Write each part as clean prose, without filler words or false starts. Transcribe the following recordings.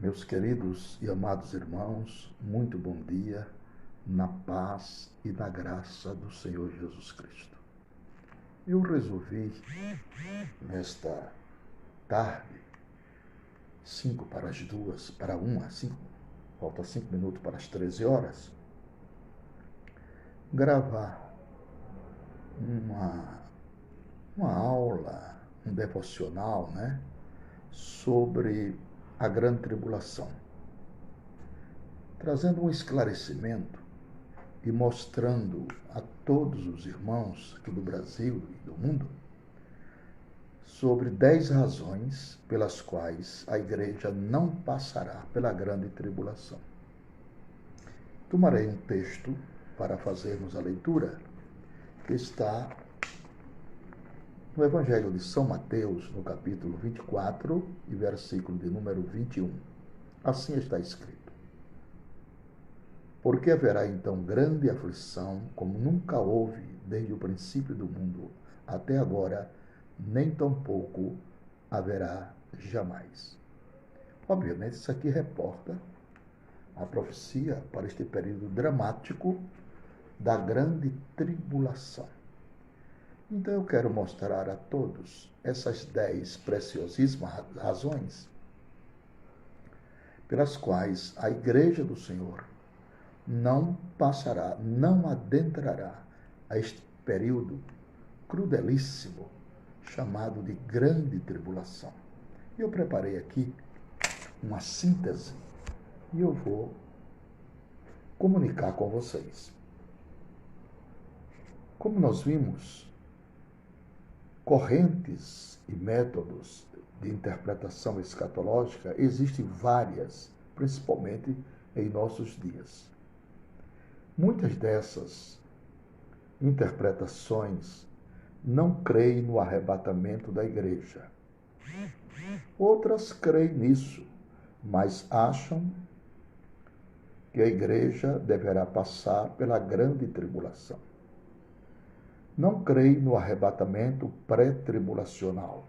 Meus queridos e amados irmãos, muito bom dia, na paz e na graça do Senhor Jesus Cristo. Eu resolvi, nesta tarde, 5 para as 2, para 1, falta 5 minutos para as 13 horas, gravar uma aula, um devocional, sobre a grande tribulação, trazendo um esclarecimento e mostrando a todos os irmãos aqui do Brasil e do mundo sobre 10 razões pelas quais a igreja não passará pela grande tribulação. Tomarei um texto para fazermos a leitura, que está no Evangelho de São Mateus, no capítulo 24 e versículo de número 21. Assim está escrito: porque haverá então grande aflição, como nunca houve desde o princípio do mundo até agora, nem tampouco haverá jamais. Obviamente, isso aqui reporta a profecia para este período dramático da grande tribulação. Então eu quero mostrar a todos essas 10 preciosíssimas razões pelas quais a Igreja do Senhor não passará, não adentrará a este período crudelíssimo chamado de grande tribulação. Eu preparei aqui uma síntese e eu vou comunicar com vocês. Como nós vimos, correntes e métodos de interpretação escatológica existem várias, principalmente em nossos dias. Muitas dessas interpretações não creem no arrebatamento da igreja. Outras creem nisso, mas acham que a igreja deverá passar pela grande tribulação. Não creem no arrebatamento pré-tribulacional,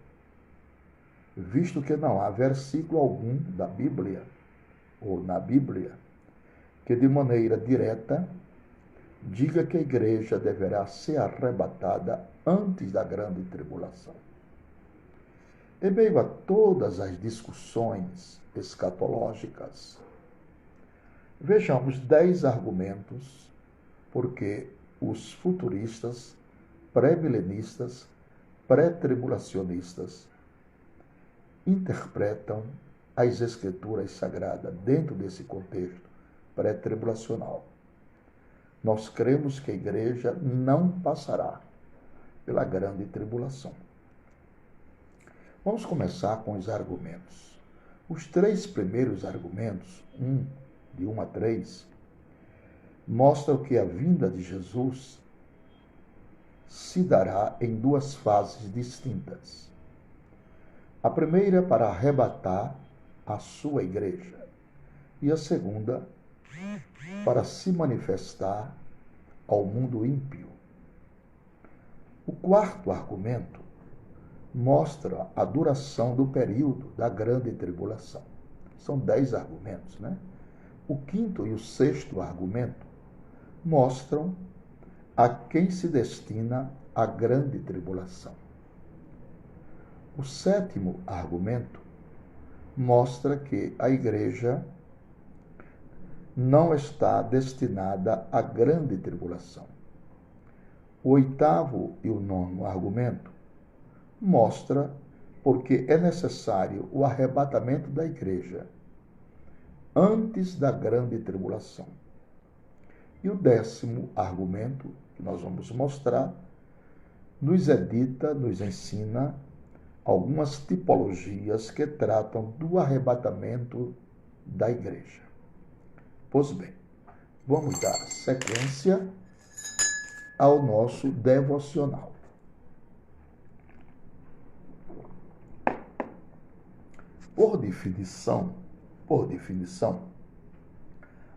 visto que não há versículo algum da Bíblia, ou na Bíblia, que de maneira direta diga que a igreja deverá ser arrebatada antes da grande tribulação. Em meio a todas as discussões escatológicas, vejamos 10 argumentos porque os futuristas, pré-milenistas, pré-tribulacionistas interpretam as escrituras sagradas dentro desse contexto pré-tribulacional. Nós cremos que a igreja não passará pela grande tribulação. Vamos começar com os argumentos. Os 3 primeiros argumentos, de 1 a 3, mostram que a vinda de Jesus se dará em 2 fases distintas. A primeira para arrebatar a sua igreja e a segunda para se manifestar ao mundo ímpio. O 4º argumento mostra a duração do período da grande tribulação. São 10 argumentos, O 5º e o 6º argumento mostram a quem se destina a grande tribulação. O 7º argumento mostra que a igreja não está destinada à grande tribulação. O 8º e o 9º argumento mostra porque é necessário o arrebatamento da igreja antes da grande tribulação. E o 10º argumento, que nós vamos mostrar, nos ensina algumas tipologias que tratam do arrebatamento da igreja. Pois bem, vamos dar sequência ao nosso devocional. Por definição,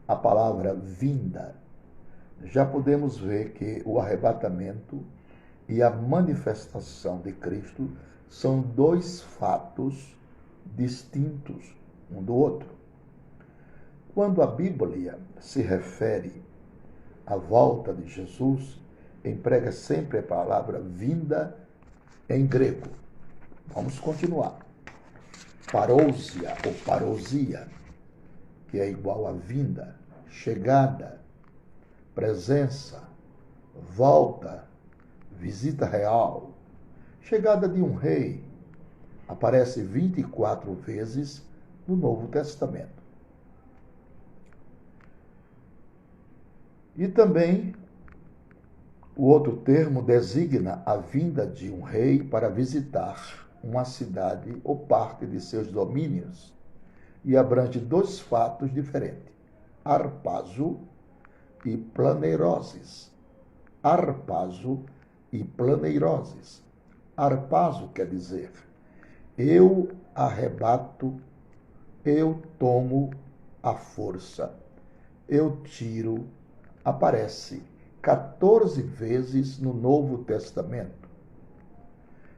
a palavra vinda, já podemos ver que o arrebatamento e a manifestação de Cristo são 2 fatos distintos um do outro. Quando a Bíblia se refere à volta de Jesus, emprega sempre a palavra vinda em grego. Vamos continuar. Parousia ou parousia, que é igual a vinda, chegada, presença, volta, visita real, chegada de um rei, aparece 24 vezes no Novo Testamento. E também o outro termo designa a vinda de um rei para visitar uma cidade ou parte de seus domínios e abrange dois fatos diferentes: harpazo e planeiroses. Harpazo e planeiroses. Harpazo quer dizer eu arrebato, eu tomo a força, eu tiro. Aparece 14 vezes no Novo Testamento.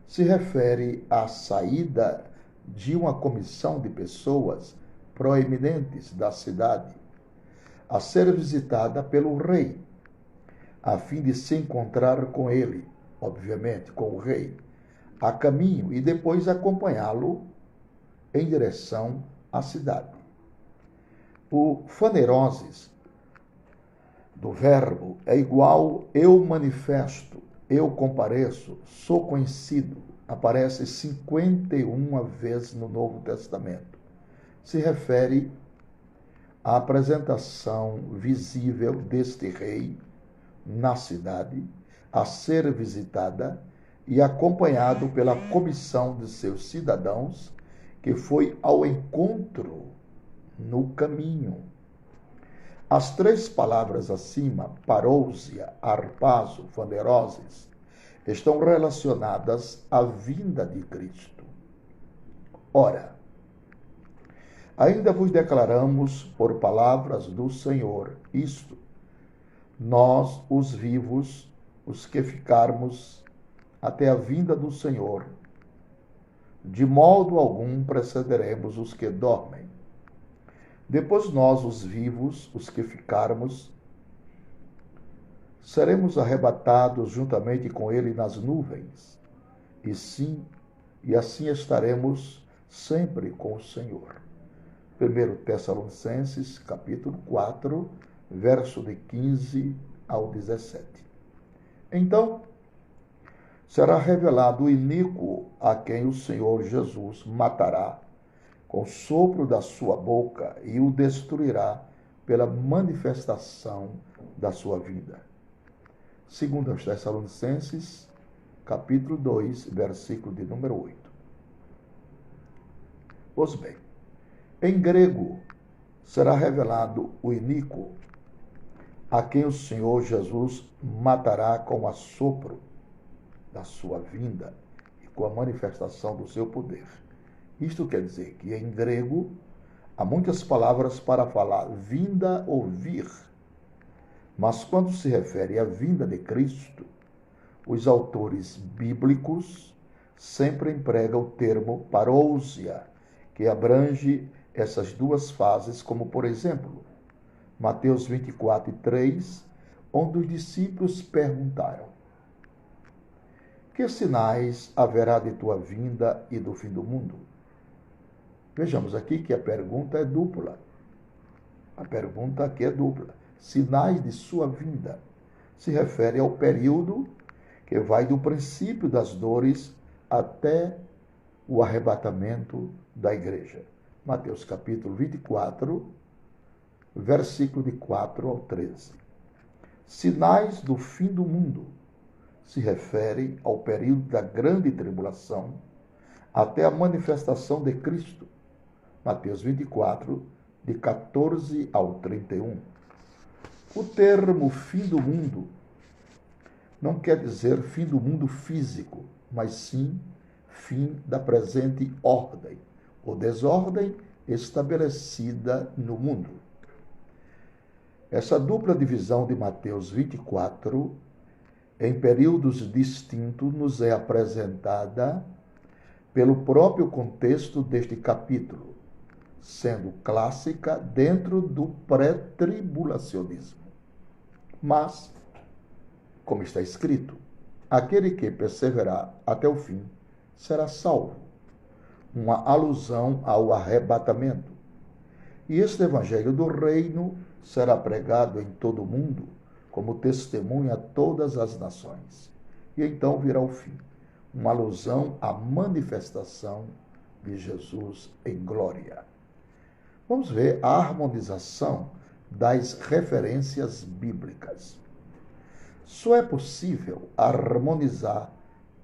Se refere à saída de uma comissão de pessoas proeminentes da cidade a ser visitada pelo rei, a fim de se encontrar com ele, obviamente, com o rei, a caminho e depois acompanhá-lo em direção à cidade. O faneiroses do verbo é igual eu manifesto, eu compareço, sou conhecido. Aparece 51 vezes no Novo Testamento. Se refere à apresentação visível deste rei na cidade, a ser visitada e acompanhado pela comissão de seus cidadãos, que foi ao encontro no caminho. As três palavras acima, parousia, harpazo, faneiroses, estão relacionadas à vinda de Cristo. Ora, ainda vos declaramos por palavras do Senhor isto: nós, os vivos, os que ficarmos até a vinda do Senhor, de modo algum precederemos os que dormem. Depois nós, os vivos, os que ficarmos, seremos arrebatados juntamente com ele nas nuvens, e assim estaremos sempre com o Senhor. 1 Tessalonicenses, capítulo 4, verso de 15 ao 17. Então, será revelado o iníquo a quem o Senhor Jesus matará com o sopro da sua boca e o destruirá pela manifestação da sua vinda. 2 Tessalonicenses, capítulo 2, versículo de número 8. Pois bem, em grego será revelado o iníquo a quem o Senhor Jesus matará com o assopro da sua vinda e com a manifestação do seu poder. Isto quer dizer que em grego há muitas palavras para falar vinda ou vir, mas quando se refere à vinda de Cristo, os autores bíblicos sempre empregam o termo parousia, que abrange essas duas fases, como por exemplo, Mateus 24, 3, onde os discípulos perguntaram: que sinais haverá de tua vinda e do fim do mundo? Vejamos aqui que a pergunta é dupla. A pergunta aqui é dupla. Sinais de sua vinda se refere ao período que vai do princípio das dores até o arrebatamento da igreja. Mateus capítulo 24, versículo de 4 ao 13. Sinais do fim do mundo se refere ao período da grande tribulação até a manifestação de Cristo. Mateus 24, de 14 ao 31. O termo fim do mundo não quer dizer fim do mundo físico, mas sim fim da presente ordem ou desordem estabelecida no mundo. Essa dupla divisão de Mateus 24, em períodos distintos, nos é apresentada pelo próprio contexto deste capítulo. sendo clássica dentro do pré-tribulacionismo. Mas, como está escrito, aquele que perseverar até o fim será salvo. Uma alusão ao arrebatamento. E este evangelho do reino será pregado em todo o mundo como testemunho a todas as nações. E então virá o fim. Uma alusão à manifestação de Jesus em glória. Vamos ver a harmonização das referências bíblicas. Só é possível harmonizar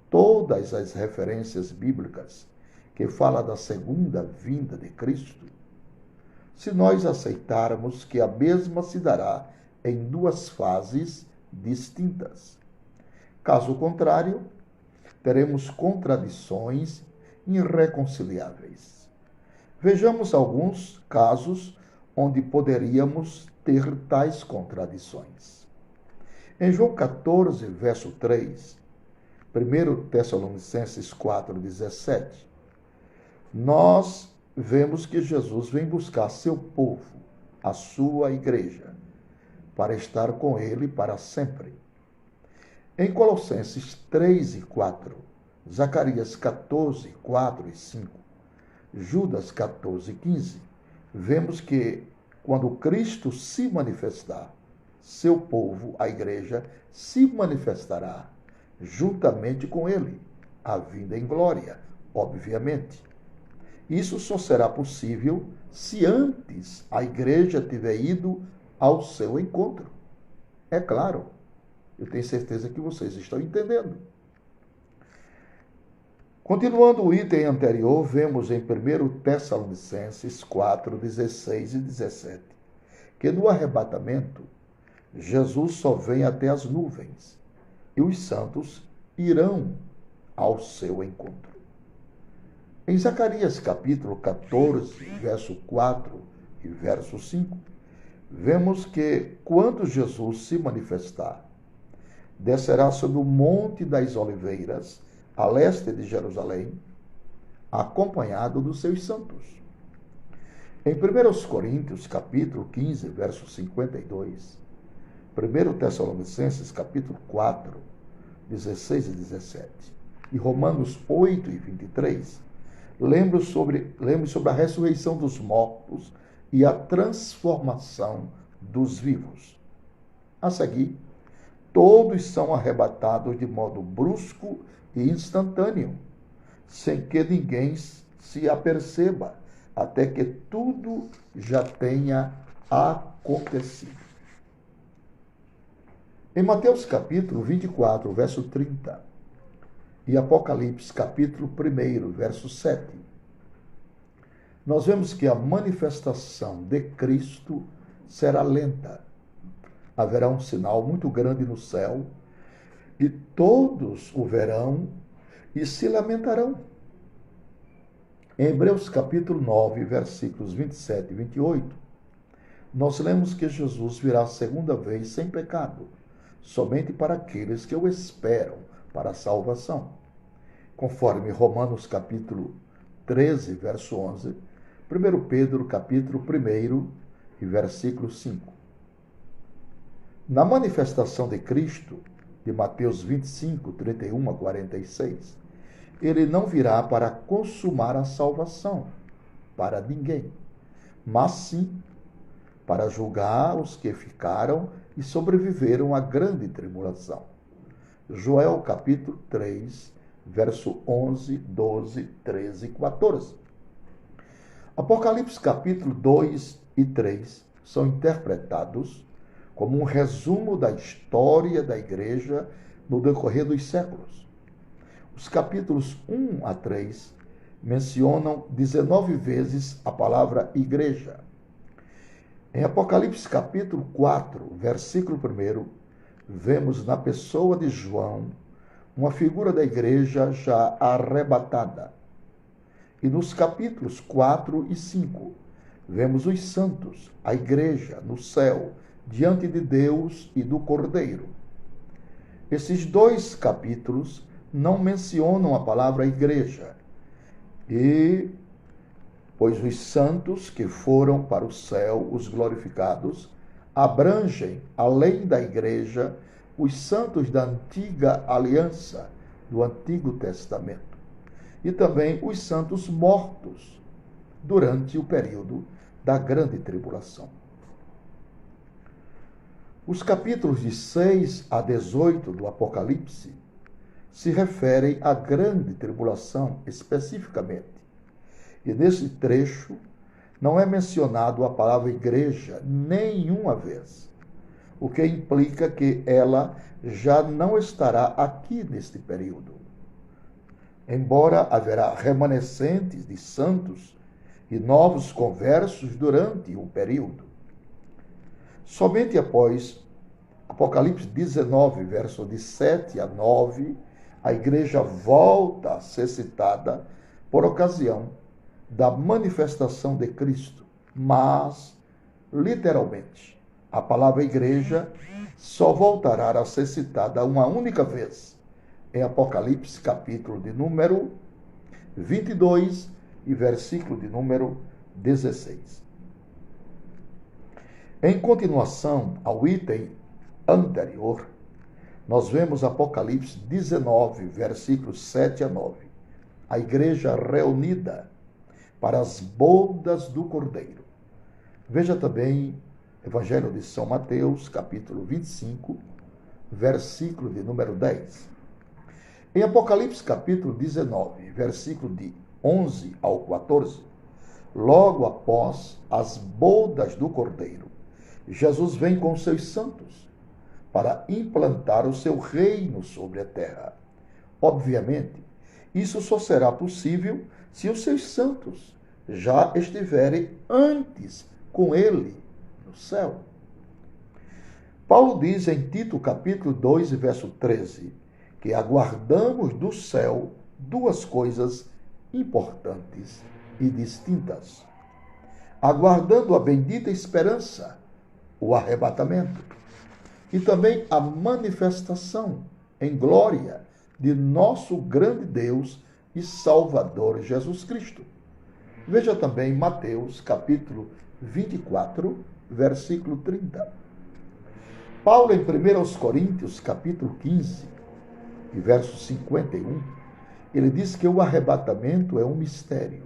todas as referências bíblicas que falam da segunda vinda de Cristo se nós aceitarmos que a mesma se dará em duas fases distintas. Caso contrário, teremos contradições irreconciliáveis. Vejamos alguns casos onde poderíamos ter tais contradições. Em João 14, verso 3, 1 Tessalonicenses 4,17, nós vemos que Jesus vem buscar seu povo, a sua igreja, para estar com ele para sempre. Em Colossenses 3 e 4, Zacarias 14, 4 e 5, Judas 14 e 15, vemos que quando Cristo se manifestar, seu povo, a igreja, se manifestará juntamente com ele, a vinda em glória, obviamente. Isso só será possível se antes a igreja tiver ido ao seu encontro. É claro, eu tenho certeza que vocês estão entendendo. Continuando o item anterior, vemos em 1 Tessalonicenses 4, 16 e 17, que no arrebatamento, Jesus só vem até as nuvens e os santos irão ao seu encontro. Em Zacarias capítulo 14, verso 4 e verso 5, vemos que quando Jesus se manifestar, descerá sobre o Monte das Oliveiras, a leste de Jerusalém, acompanhado dos seus santos. Em 1 Coríntios capítulo 15, verso 52, 1 Tessalonicenses capítulo 4, 16 e 17, e Romanos 8 e 23, lembre sobre a ressurreição dos mortos e a transformação dos vivos. A seguir, todos são arrebatados de modo brusco e instantâneo, sem que ninguém se aperceba, até que tudo já tenha acontecido. Em Mateus capítulo 24, verso 30, e Apocalipse capítulo 1, verso 7, nós vemos que a manifestação de Cristo será lenta. Haverá um sinal muito grande no céu, e todos o verão e se lamentarão. Em Hebreus capítulo 9, versículos 27 e 28, nós lemos que Jesus virá a segunda vez sem pecado, somente para aqueles que o esperam para a salvação. Conforme Romanos capítulo 13, verso 11, 1 Pedro capítulo 1 e versículo 5. Na manifestação de Cristo, de Mateus 25, 31 a 46, ele não virá para consumar a salvação para ninguém, mas sim para julgar os que ficaram e sobreviveram à grande tribulação. Joel capítulo 3, verso 11, 12, 13 e 14. Apocalipse capítulo 2 e 3 são interpretados como um resumo da história da igreja no decorrer dos séculos. Os capítulos 1 a 3 mencionam 19 vezes a palavra igreja. Em Apocalipse capítulo 4, versículo 1, vemos na pessoa de João uma figura da igreja já arrebatada. E nos capítulos 4 e 5, vemos os santos, a igreja, no céu, diante de Deus e do Cordeiro. Esses dois capítulos não mencionam a palavra igreja. E pois os santos que foram para o céu, os glorificados, abrangem, além da igreja, os santos da antiga aliança, do Antigo Testamento, e também os santos mortos durante o período da grande tribulação. Os capítulos de 6 a 18 do Apocalipse se referem à grande tribulação especificamente. E nesse trecho não é mencionado a palavra igreja nenhuma vez, o que implica que ela já não estará aqui neste período. Embora haverá remanescentes de santos e novos conversos durante o período. Somente após Apocalipse 19, verso de 7 a 9, a igreja volta a ser citada por ocasião da manifestação de Cristo. Mas, literalmente, a palavra igreja só voltará a ser citada uma única vez, em Apocalipse, capítulo de número 22 e versículo de número 16. Em continuação ao item anterior, nós vemos Apocalipse 19, versículos 7 a 9. A igreja reunida para as bodas do Cordeiro. Veja também Evangelho de São Mateus, capítulo 25, versículo de número 10. Em Apocalipse, capítulo 19, versículo de 11 ao 14, logo após as bodas do Cordeiro, Jesus vem com seus santos para implantar o seu reino sobre a terra. Obviamente, isso só será possível se os seus santos já estiverem antes com ele no céu. Paulo diz em Tito, capítulo 2, verso 13, que aguardamos do céu duas coisas importantes e distintas. Aguardando a bendita esperança, o arrebatamento, e também a manifestação em glória de nosso grande Deus e Salvador Jesus Cristo. Veja também Mateus, capítulo 24, versículo 30. Paulo, em 1 Coríntios, capítulo 15, e verso 51, ele diz que o arrebatamento é um mistério.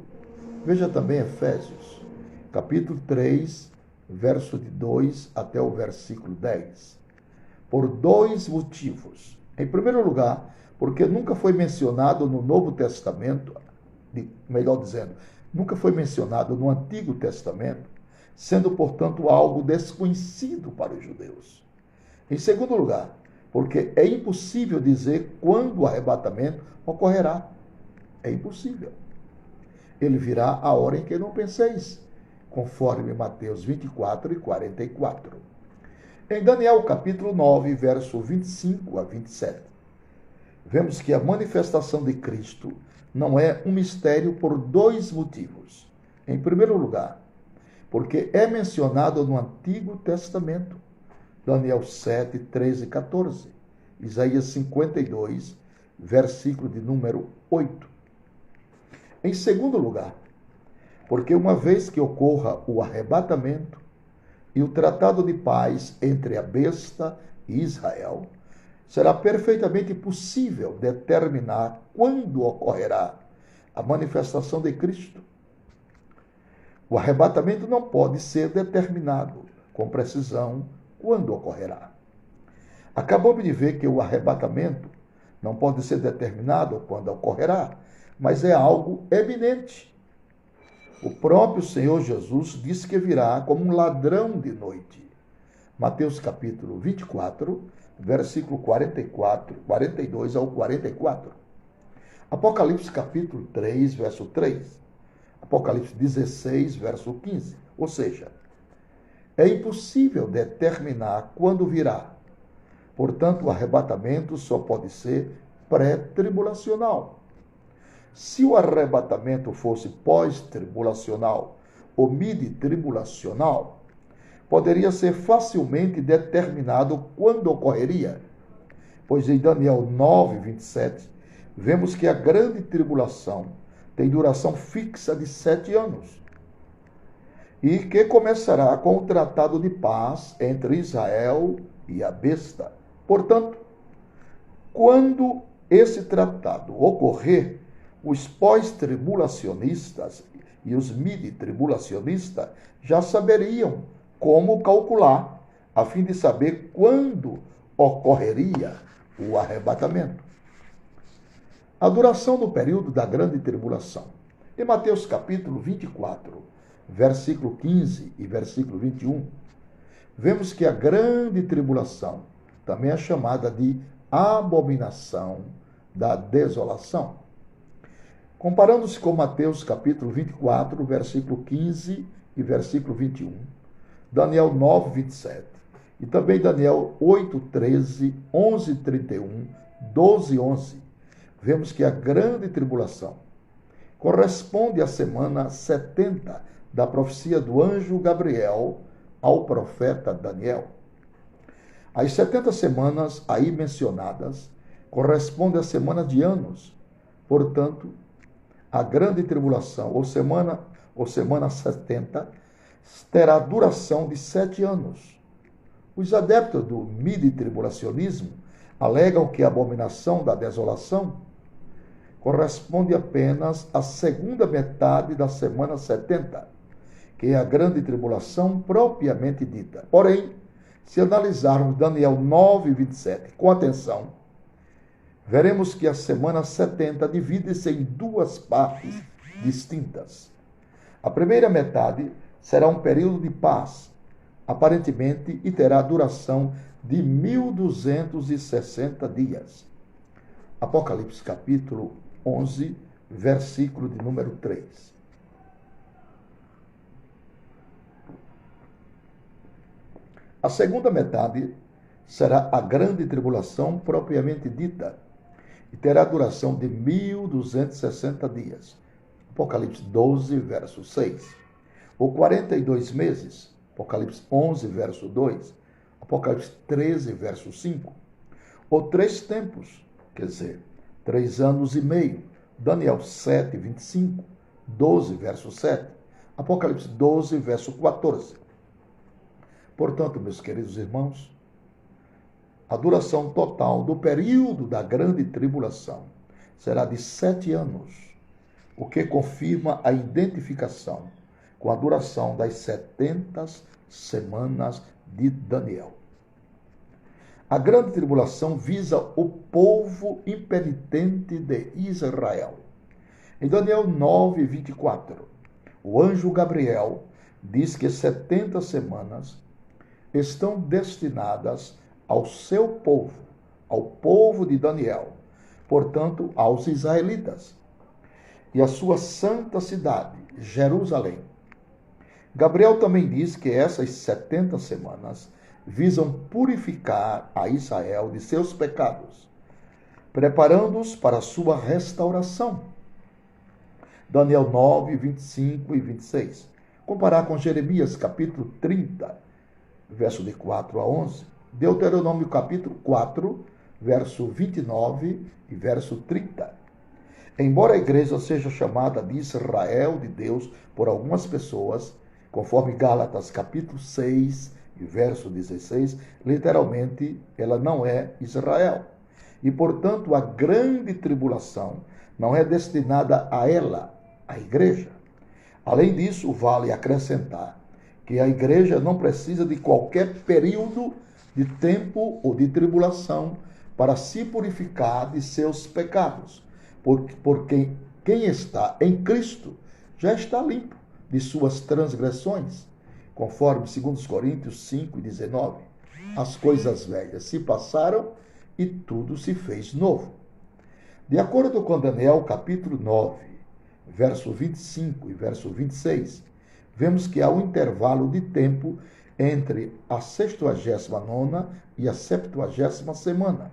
Veja também Efésios, capítulo 3, verso de 2 até o versículo 10. Por dois motivos. Em primeiro lugar, porque nunca foi mencionado no Novo Testamento, melhor dizendo, nunca foi mencionado no Antigo Testamento, sendo, portanto, algo desconhecido para os judeus. Em segundo lugar, porque é impossível dizer quando o arrebatamento ocorrerá. É impossível. Ele virá a hora em que não penseis, conforme Mateus 24 e 44. Em Daniel, capítulo 9, verso 25 a 27, vemos que a manifestação de Cristo não é um mistério por dois motivos. Em primeiro lugar, porque é mencionado no Antigo Testamento, Daniel 7, 13 e 14, Isaías 52, versículo de número 8. Em segundo lugar, porque uma vez que ocorra o arrebatamento e o tratado de paz entre a besta e Israel, será perfeitamente possível determinar quando ocorrerá a manifestação de Cristo. O arrebatamento não pode ser determinado com precisão quando ocorrerá. Acabamos de ver que o arrebatamento não pode ser determinado quando ocorrerá, mas é algo eminente. O próprio Senhor Jesus disse que virá como um ladrão de noite. Mateus capítulo 24, versículo 42 ao 44. Apocalipse capítulo 3, verso 3. Apocalipse 16, verso 15. Ou seja, é impossível determinar quando virá. Portanto, o arrebatamento só pode ser pré-tribulacional. Se o arrebatamento fosse pós-tribulacional ou mid-tribulacional, poderia ser facilmente determinado quando ocorreria, pois em Daniel 9, 27, vemos que a grande tribulação tem duração fixa de 7 anos, e que começará com o tratado de paz entre Israel e a besta. Portanto, quando esse tratado ocorrer, os pós-tribulacionistas e os midi-tribulacionistas já saberiam como calcular, a fim de saber quando ocorreria o arrebatamento. A duração do período da grande tribulação. Em Mateus capítulo 24, versículo 15 e versículo 21, vemos que a grande tribulação também é chamada de abominação da desolação. Comparando-se com Mateus capítulo 24, versículo 15 e versículo 21, Daniel 9, 27, e também Daniel 8, 13, 11, 31, 12, 11, vemos que a grande tribulação corresponde à semana 70 da profecia do anjo Gabriel ao profeta Daniel. As 70 semanas aí mencionadas correspondem à semana de anos. Portanto, a grande tribulação, ou semana 70, terá duração de 7 anos. Os adeptos do midi-tribulacionismo alegam que a abominação da desolação corresponde apenas à segunda metade da semana 70, que é a grande tribulação propriamente dita. Porém, se analisarmos Daniel 9, 27 com atenção, veremos que a semana 70 divide-se em duas partes distintas. A primeira metade será um período de paz, aparentemente, e terá duração de 1260 dias. Apocalipse capítulo 11, versículo de número 3. A segunda metade será a grande tribulação propriamente dita e terá duração de 1260 dias. Apocalipse 12, verso 6. Ou 42 meses. Apocalipse 11, verso 2. Apocalipse 13, verso 5. Ou 3 tempos, quer dizer, 3 anos e meio. Daniel 7, 25. 12, verso 7. Apocalipse 12, verso 14. Portanto, meus queridos irmãos, a duração total do período da grande tribulação será de 7 anos, o que confirma a identificação com a duração das 70 semanas de Daniel. A grande tribulação visa o povo impenitente de Israel. Em Daniel 9, 24, o anjo Gabriel diz que 70 semanas estão destinadas ao seu povo, ao povo de Daniel, portanto, aos israelitas, e a sua santa cidade, Jerusalém. Gabriel também diz que essas 70 semanas visam purificar a Israel de seus pecados, preparando-os para a sua restauração. Daniel 9, 25 e 26. Comparar com Jeremias capítulo 30, verso de 4 a 11, Deuteronômio capítulo 4, verso 29 e verso 30. Embora a igreja seja chamada de Israel de Deus por algumas pessoas, conforme Gálatas capítulo 6 e verso 16, literalmente ela não é Israel. E, portanto, a grande tribulação não é destinada a ela, a igreja. Além disso, vale acrescentar que a igreja não precisa de qualquer período de tempo ou de tribulação para se purificar de seus pecados, porque quem está em Cristo já está limpo de suas transgressões, conforme 2 Coríntios 5 e 19. As coisas velhas se passaram e tudo se fez novo. De acordo com Daniel capítulo 9, verso 25 e verso 26, vemos que há um intervalo de tempo entre a 69ª e a 70ª semana.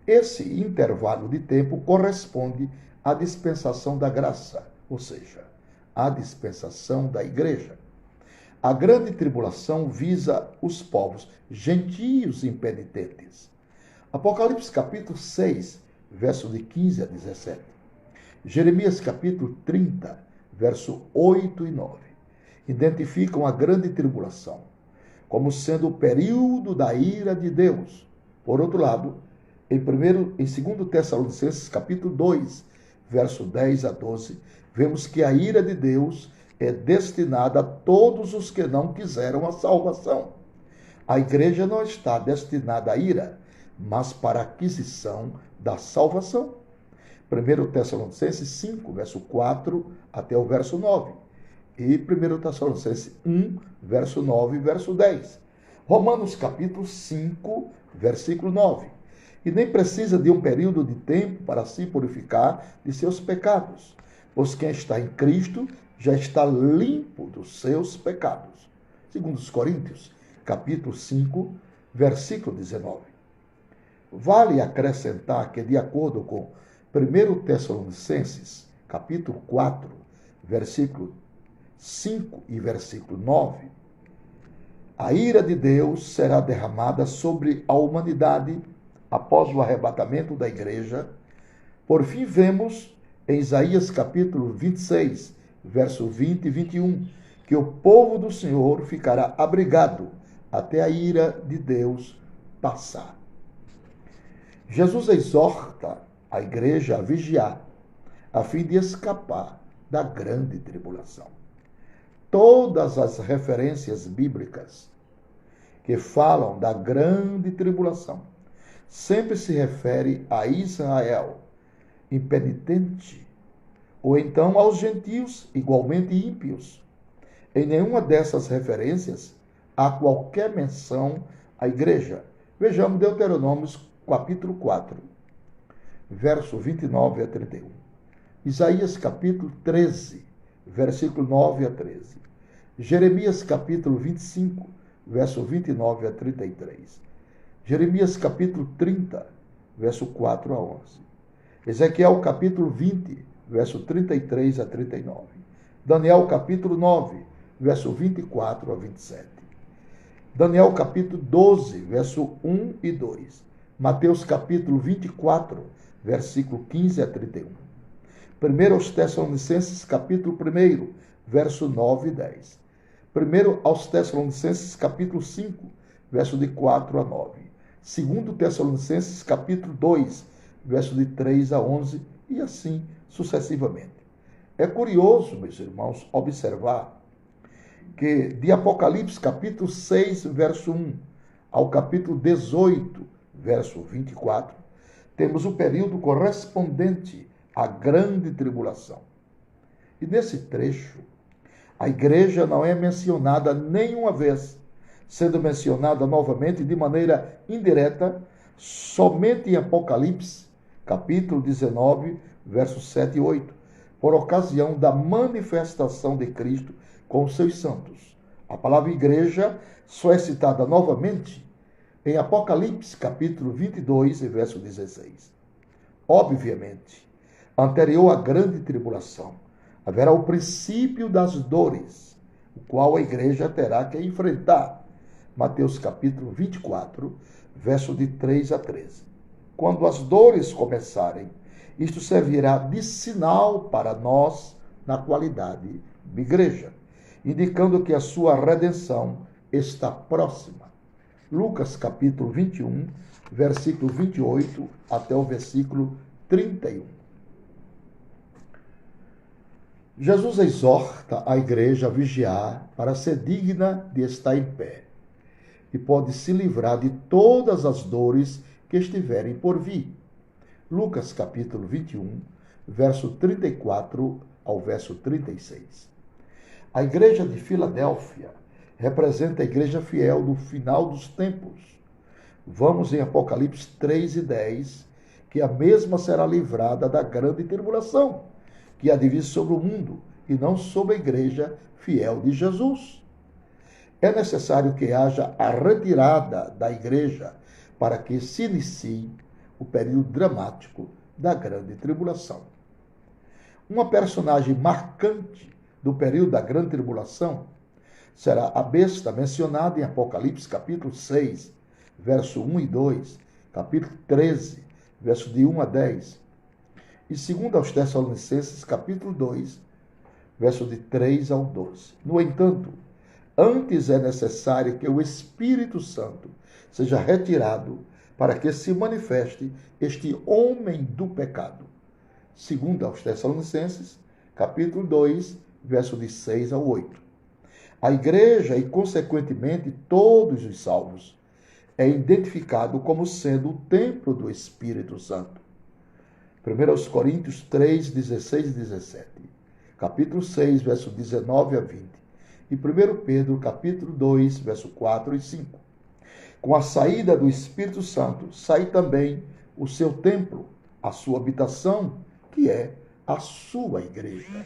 Esse intervalo de tempo corresponde à dispensação da graça, ou seja, à dispensação da igreja. A grande tribulação visa os povos gentios impenitentes. Apocalipse capítulo 6, verso de 15 a 17. Jeremias capítulo 30, verso 8 e 9. identificam a grande tribulação como sendo o período da ira de Deus. Por outro lado, em 2 Tessalonicenses, capítulo 2, verso 10 a 12, vemos que a ira de Deus é destinada a todos os que não quiseram a salvação. A igreja não está destinada à ira, mas para a aquisição da salvação. 1 Tessalonicenses 5, verso 4 até o verso 9. E 1 Tessalonicenses 1, verso 9 e verso 10. Romanos capítulo 5, versículo 9. E nem precisa de um período de tempo para se purificar de seus pecados, pois quem está em Cristo já está limpo dos seus pecados. Segundo os Coríntios, capítulo 5, versículo 19. Vale acrescentar que, de acordo com 1 Tessalonicenses, capítulo 4, versículo 5 e versículo 9, a ira de Deus será derramada sobre a humanidade após o arrebatamento da igreja. Por fim, vemos em Isaías capítulo 26, verso 20 e 21, que o povo do Senhor ficará abrigado até a ira de Deus passar. Jesus exorta a igreja a vigiar, a fim de escapar da grande tribulação. Todas as referências bíblicas que falam da grande tribulação sempre se refere a Israel, impenitente, ou então aos gentios, igualmente ímpios. Em nenhuma dessas referências há qualquer menção à igreja. Vejamos Deuteronômio capítulo 4, verso 29 a 31. Isaías capítulo 13, versículo 9 a 13. Jeremias capítulo 25, verso 29 a 33. Jeremias capítulo 30, verso 4 a 11. Ezequiel capítulo 20, verso 33 a 39. Daniel capítulo 9, verso 24 a 27. Daniel capítulo 12, verso 1 e 2. Mateus capítulo 24, versículo 15 a 31. 1 Tessalonicenses capítulo 1, verso 9 e 10. 1 Tessalonicenses capítulo 5, verso de 4 a 9. 2 Tessalonicenses capítulo 2, verso de 3 a 11 e assim sucessivamente. É curioso, meus irmãos, observar que de Apocalipse capítulo 6, verso 1 ao capítulo 18, verso 24, temos o período correspondente à grande tribulação. E nesse trecho, a igreja não é mencionada nenhuma vez, sendo mencionada novamente de maneira indireta, somente em Apocalipse, capítulo 19, versos 7 e 8, por ocasião da manifestação de Cristo com os seus santos. A palavra igreja só é citada novamente em Apocalipse, capítulo 22, verso 16. Obviamente, anterior à grande tribulação, haverá o princípio das dores, o qual a igreja terá que enfrentar. Mateus capítulo 24, verso de 3 a 13. Quando as dores começarem, isto servirá de sinal para nós na qualidade de igreja, indicando que a sua redenção está próxima. Lucas capítulo 21, versículo 28 até o versículo 31. Jesus exorta a igreja a vigiar para ser digna de estar em pé e pode se livrar de todas as dores que estiverem por vir. Lucas capítulo 21, verso 34 ao verso 36. A igreja de Filadélfia representa a igreja fiel do final dos tempos. Vamos em Apocalipse 3 e 10, que a mesma será livrada da grande tribulação, que há de vir sobre o mundo, e não sobre a igreja fiel de Jesus. É necessário que haja a retirada da igreja para que se inicie o período dramático da grande tribulação. Uma personagem marcante do período da grande tribulação será a besta mencionada em Apocalipse capítulo 6, verso 1 e 2, capítulo 13, verso de 1 a 10, e 2 aos Tessalonicenses, capítulo 2, verso de 3 ao 12. No entanto, antes é necessário que o Espírito Santo seja retirado para que se manifeste este homem do pecado. Segundo aos Tessalonicenses, capítulo 2, verso de 6 ao 8. A igreja e, consequentemente, todos os salvos é identificado como sendo o templo do Espírito Santo. 1 Coríntios 3, 16 e 17. Capítulo 6, verso 19 a 20. E 1 Pedro, capítulo 2, verso 4 e 5. Com a saída do Espírito Santo, sai também o seu templo, a sua habitação, que é a sua igreja.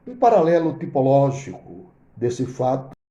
Um paralelo tipológico desse fato